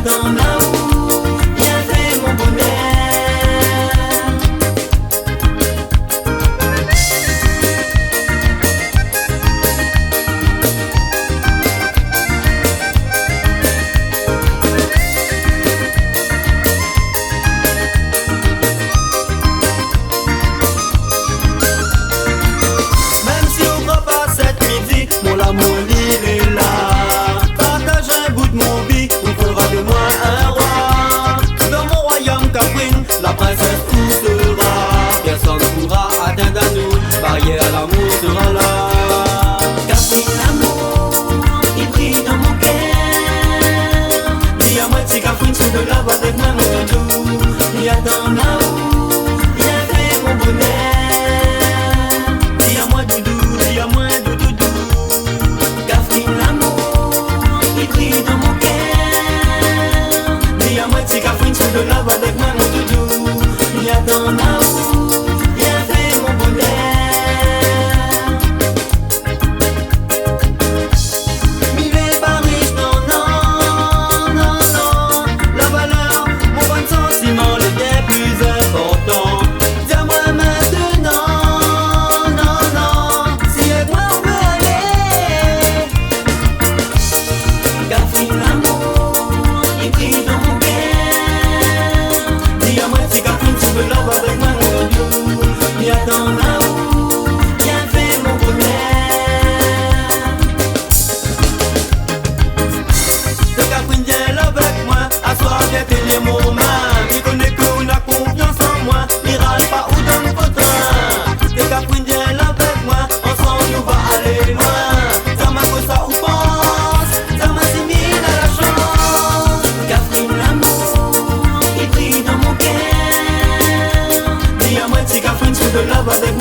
ton amour, viens faire mon bonheur. Même si on croit pas cette midi, mon amour il est là. Partage un bout de mon vie, on fera de moi un roi. Dans mon royaume Catherine, la princesse où sera? Personne ne pourra atteindre à nous, barrière à l'amour sera là. Catherine l'amour, il brille dans mon cœur. Dis à moi si Catherine sous de lave avec moi mon doudou. Dis à ton amour, viens faire mon bonheur. Dis à moi doudou, dis à moi doudou. Catherine l'amour, il brille dans mon cœur. Dis à moi si Catherine sous de lave avec moi mon doudou. Dis à ton amour, viens faire mon bonheur. Mille pas riche, non, non, non, non. La valeur, mon bon sentiment, le bien plus important. Dis-moi maintenant, non, non, si avec moi on peut aller. Catherine l'amour, il brille dans mon cœur. Dis-moi si Catherine tu veux l'avoir avec moi mon doudou. Dis à ton amour, viens faire mon bonheur. De Catherine viens là avec moi, asseoir viens tenir mon main. Tu connais qu'on a confiance en moi, n'ira pas où dans notre train. De Catherine viens là avec moi, ensemble nous va aller loin. Ça m'a fait ça ou pense, ça m'a simile à la chance. Catherine l'amour, il brille dans mon cœur. Dis à moi si Catherine sous de lave avec